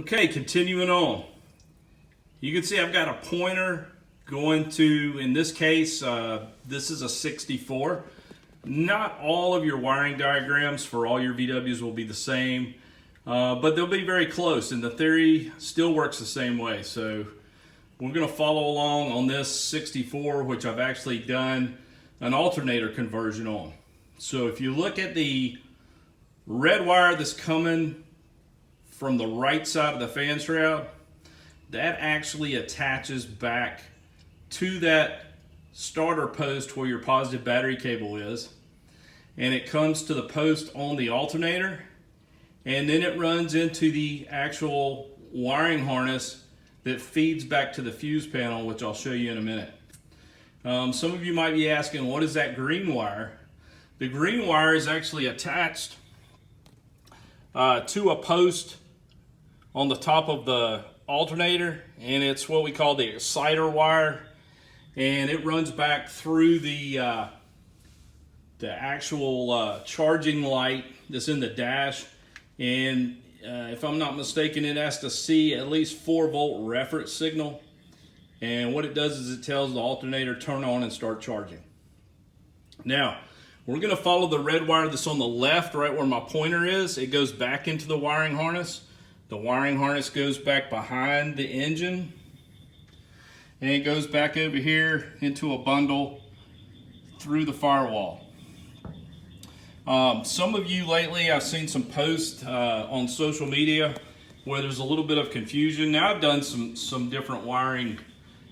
Okay, continuing on. You can see I've got a pointer going to, in this case, this is a 64. Not all of your wiring diagrams for all your VWs will be the same, but they'll be very close, and the theory still works the same way. So we're going to follow along on this 64, which I've actually done an alternator conversion on. So if you look at the red wire that's coming from the right side of the fan shroud, that actually attaches back to that starter post where your positive battery cable is, and it comes to the post on the alternator, and then it runs into the actual wiring harness that feeds back to the fuse panel, which I'll show you in a minute. Some of you might be asking, what is that green wire? The green wire is actually attached to a post on the top of the alternator, and it's what we call the exciter wire, and it runs back through the actual charging light that's in the dash, and if I'm not mistaken, it has to see at least 4-volt reference signal, and what it does is it tells the alternator turn on and start charging. Now we're going to follow the red wire that's on the left, right where my pointer is. It goes back into the wiring harness. The wiring harness goes back behind the engine, and it goes back over here into a bundle through the firewall. Some of you lately, I've seen some posts on social media where there's a little bit of confusion. Now I've done some different wiring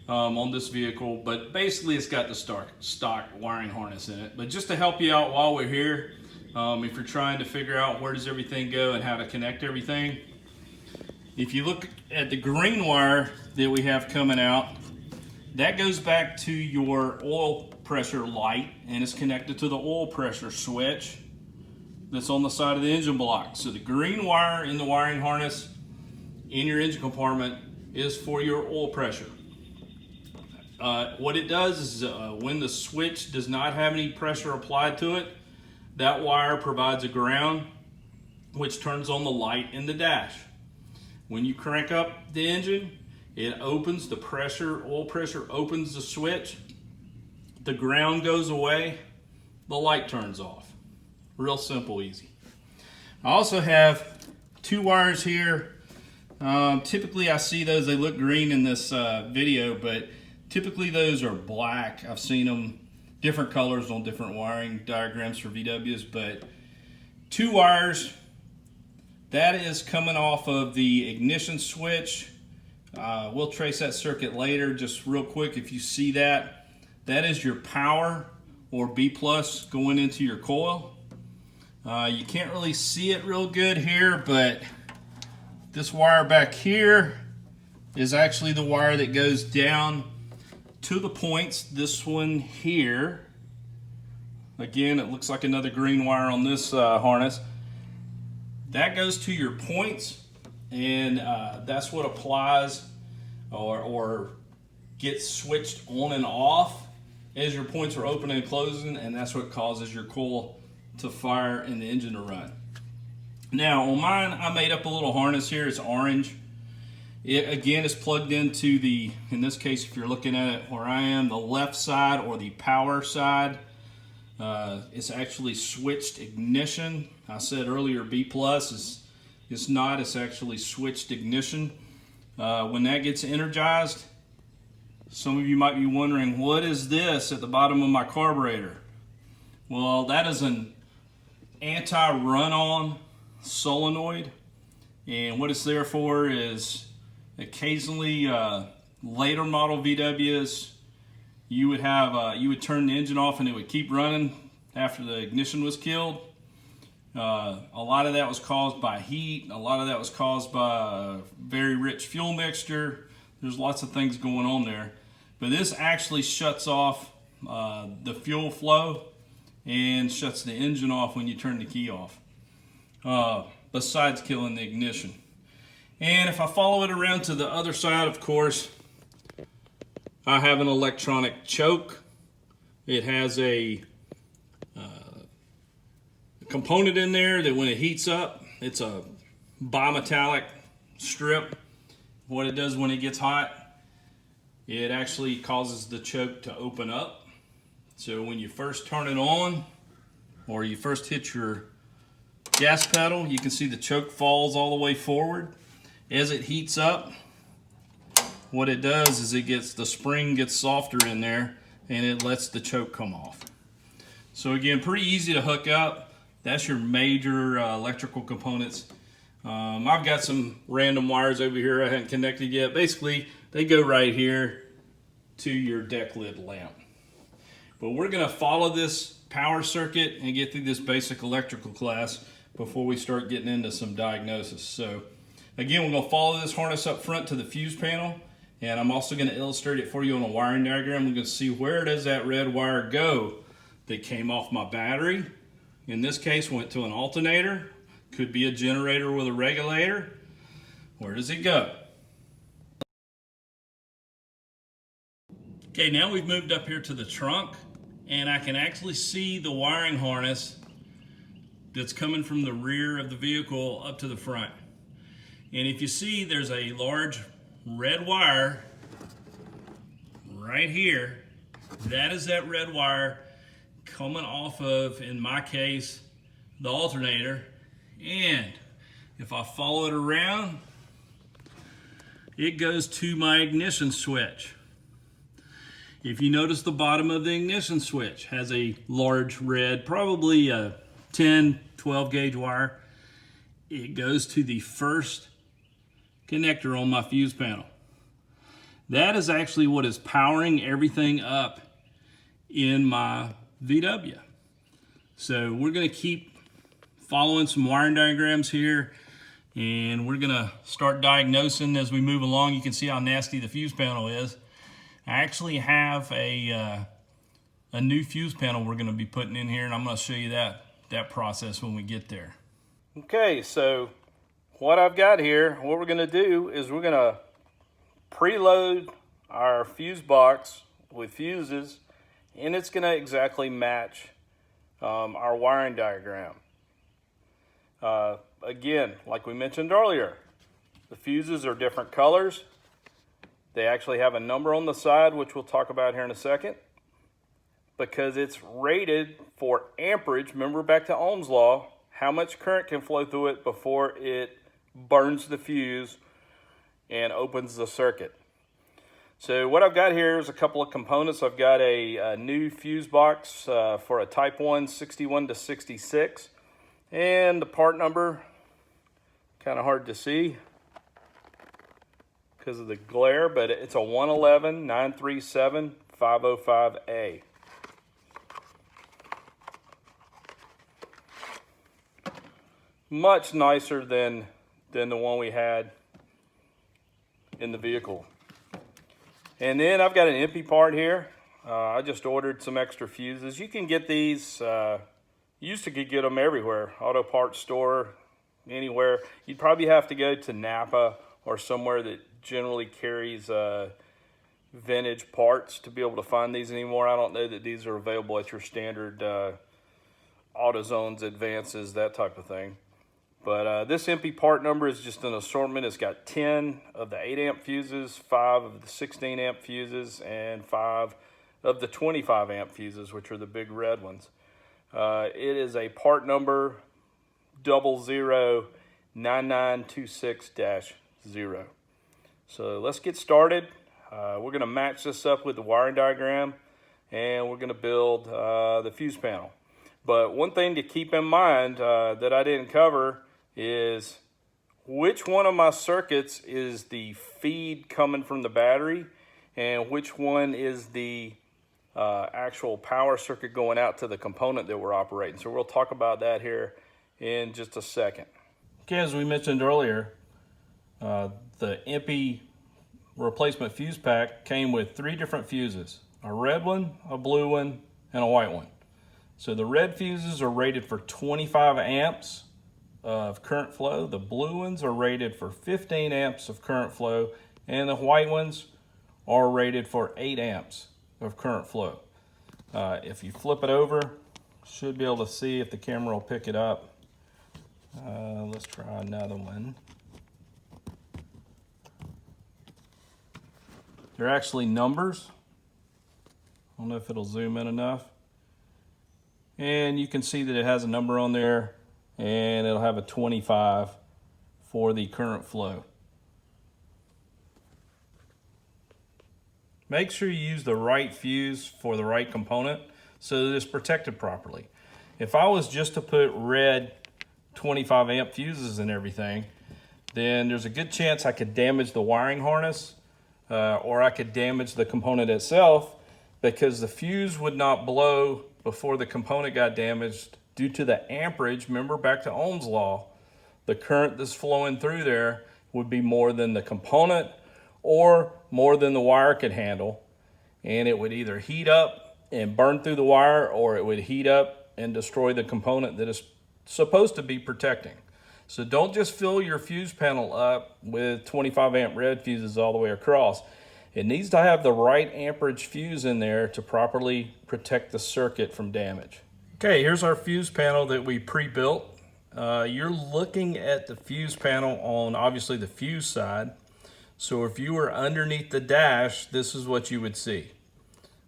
on this vehicle, but basically it's got the stock wiring harness in it. But just to help you out while we're here, if you're trying to figure out where does everything go and how to connect everything, if you look at the green wire that we have coming out, that goes back to your oil pressure light, and it's connected to the oil pressure switch that's on the side of the engine block. So the green wire in the wiring harness in your engine compartment is for your oil pressure. What it does is when the switch does not have any pressure applied to it, that wire provides a ground which turns on the light in the dash. When you crank up the engine, it opens the pressure, oil pressure opens the switch, the ground goes away, the light turns off. Real simple, easy. I also have 2 wires here. Typically I see those, they look green in this video, but typically those are black. I've seen them different colors on different wiring diagrams for VWs, but 2 wires. That is coming off of the ignition switch. We'll trace that circuit later. Just real quick, if you see that, that is your power or B plus going into your coil. You can't really see it real good here, but this wire back here is actually the wire that goes down to the points. This one here, again, it looks like another green wire on this harness. That goes to your points, and that's what applies or gets switched on and off as your points are opening and closing, and that's what causes your coil to fire and the engine to run. Now on mine, I made up a little harness here. It's orange. It again is plugged into the, in this case, if you're looking at it where I am, the left side or the power side. It's actually switched ignition. I said earlier B plus it's not, it's actually switched ignition. When that gets energized, some of you might be wondering, what is this at the bottom of my carburetor? Well, that is an anti-run-on solenoid, and what it's there for is occasionally later model VWs, you would have you would turn the engine off and it would keep running after the ignition was killed. A lot of that was caused by heat. A lot of that was caused by a very rich fuel mixture. There's lots of things going on there. But this actually shuts off the fuel flow and shuts the engine off when you turn the key off, besides killing the ignition. And if I follow it around to the other side, of course, I have an electronic choke. It has a component in there that when it heats up, it's a bimetallic strip, what it does when it gets hot, it actually causes the choke to open up. So when you first turn it on, or you first hit your gas pedal, you can see the choke falls all the way forward. As it heats up, what it does is the spring gets softer in there, and it lets the choke come off. So again, pretty easy to hook up. That's your major electrical components. I've got some random wires over here I haven't connected yet. Basically, they go right here to your deck lid lamp. But we're gonna follow this power circuit and get through this basic electrical class before we start getting into some diagnosis. So again, we're gonna follow this harness up front to the fuse panel, and I'm also gonna illustrate it for you on a wiring diagram. We're gonna see where does that red wire go that came off my battery. In this case, went to an alternator. Could be a generator with a regulator. Where does it go? Okay, now we've moved up here to the trunk, and I can actually see the wiring harness that's coming from the rear of the vehicle up to the front. And if you see, there's a large red wire right here. That is that red wire coming off of, in my case, the alternator. And if I follow it around, it goes to my ignition switch. If you notice, the bottom of the ignition switch has a large red, probably a 10, 12 gauge wire. It goes to the first connector on my fuse panel. That is actually what is powering everything up in my VW. So we're going to keep following some wiring diagrams here, and we're going to start diagnosing as we move along. You can see how nasty the fuse panel is. I actually have a new fuse panel we're going to be putting in here, and I'm going to show you that process when we get there. Okay, so what I've got here, what we're going to do is we're going to preload our fuse box with fuses, and it's going to exactly match our wiring diagram. Again, like we mentioned earlier, the fuses are different colors. They actually have a number on the side, which we'll talk about here in a second, because it's rated for amperage. Remember back to Ohm's law, how much current can flow through it before it burns the fuse and opens the circuit. So what I've got here is a couple of components. I've got a new fuse box for a type 1 61 to 66, and the part number, kind of hard to see because of the glare, but it's a 111-937-505A. Much nicer than the one we had in the vehicle. And then I've got an empty part here. I just ordered some extra fuses. You can get these, you used to get them everywhere, auto parts store, anywhere. You'd probably have to go to Napa or somewhere that generally carries vintage parts to be able to find these anymore. I don't know that these are available at your standard AutoZones, Advances, that type of thing. But this MP part number is just an assortment. It's got 10 of the 8 amp fuses, 5 of the 16 amp fuses, and 5 of the 25 amp fuses, which are the big red ones. It is a part number 009926-0. So let's get started. We're going to match this up with the wiring diagram, and we're going to build the fuse panel. But one thing to keep in mind that I didn't cover is which one of my circuits is the feed coming from the battery and which one is the actual power circuit going out to the component that we're operating. So we'll talk about that here in just a second. Okay, as we mentioned earlier, the EMPI replacement fuse pack came with 3 different fuses, a red one, a blue one, and a white one. So the red fuses are rated for 25 amps of current flow. The blue ones are rated for 15 amps of current flow, and the white ones are rated for 8 amps of current flow. If you flip it over, should be able to see if the camera will pick it up. Let's try another one. They're actually numbers. I don't know if it'll zoom in enough. And you can see that it has a number on there, and it'll have a 25 for the current flow. Make sure you use the right fuse for the right component so that it's protected properly. If I was just to put red 25 amp fuses and everything, then there's a good chance I could damage the wiring harness or I could damage the component itself, because the fuse would not blow before the component got damaged due to the amperage. Remember, back to Ohm's law, the current that's flowing through there would be more than the component or more than the wire could handle, and it would either heat up and burn through the wire, or it would heat up and destroy the component that is supposed to be protecting. So don't just fill your fuse panel up with 25 amp red fuses all the way across. It needs to have the right amperage fuse in there to properly protect the circuit from damage. Okay, here's our fuse panel that we pre-built. You're looking at the fuse panel on obviously the fuse side. So if you were underneath the dash, this is what you would see.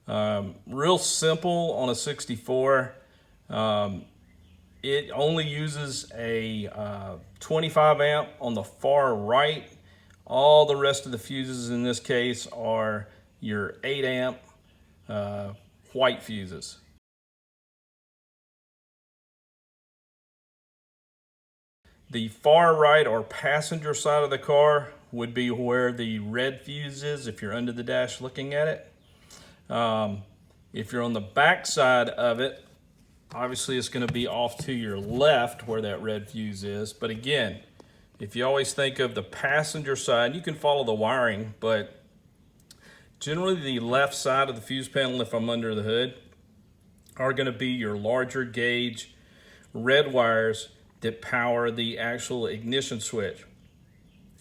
Real simple on a 64. It only uses a 25 amp on the far right. All the rest of the fuses in this case are your 8 amp white fuses. The far right or passenger side of the car would be where the red fuse is if you're under the dash looking at it. If you're on the back side of it, obviously it's going to be off to your left where that red fuse is. But again, if you always think of the passenger side, you can follow the wiring, but generally the left side of the fuse panel, if I'm under the hood, are going to be your larger gauge red wires that power the actual ignition switch.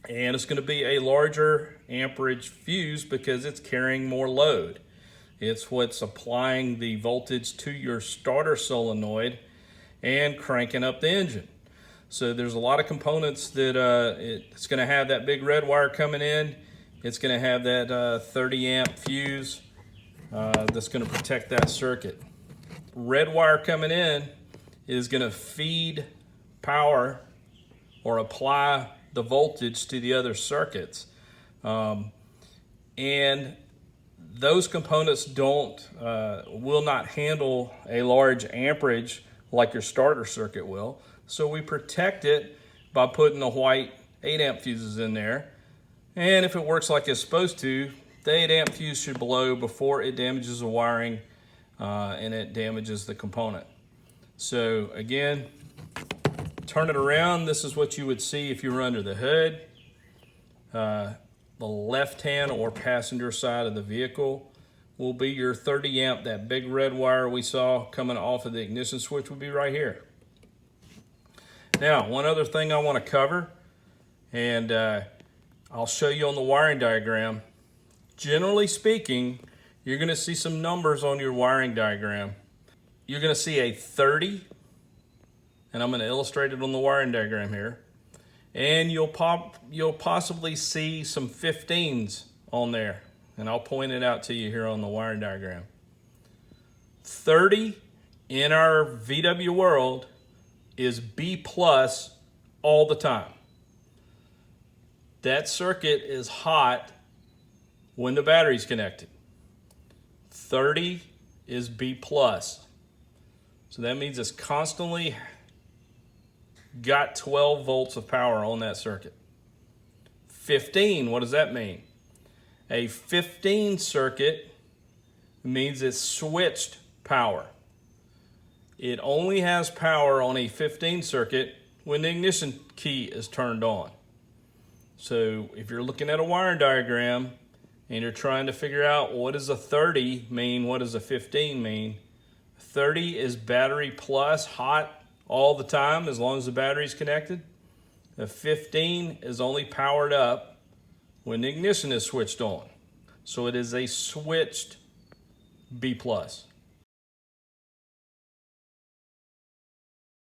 And it's going to be a larger amperage fuse because it's carrying more load. It's what's applying the voltage to your starter solenoid and cranking up the engine. So there's a lot of components that it's going to have that big red wire coming in. It's going to have that 30 amp fuse that's going to protect that circuit. Red wire coming in is going to feed power or apply the voltage to the other circuits. And those components will not handle a large amperage like your starter circuit will. So we protect it by putting the white 8 amp fuses in there. And if it works like it's supposed to, the 8 amp fuse should blow before it damages the wiring and it damages the component. So again, turn it around. This is what you would see if you were under the hood. The left-hand or passenger side of the vehicle will be your 30 amp. That big red wire we saw coming off of the ignition switch would be right here. Now, one other thing I want to cover, and I'll show you on the wiring diagram. Generally speaking, you're going to see some numbers on your wiring diagram. You're going to see a 30, and I'm going to illustrate it on the wiring diagram here. And you'll possibly see some 15s on there, and I'll point it out to you here on the wiring diagram. 30 in our VW world is B plus all the time. That circuit is hot when the battery's connected. 30 is B plus. So that means it's constantly got 12 volts of power on that circuit. 15, what does that mean? A 15 circuit means it's switched power. It only has power on a 15 circuit when the ignition key is turned on. So if you're looking at a wiring diagram and you're trying to figure out what does a 30 mean, what does a 15 mean, 30 is battery plus, hot all the time as long as the battery's connected. The 15 is only powered up when the ignition is switched on. So it is a switched B plus.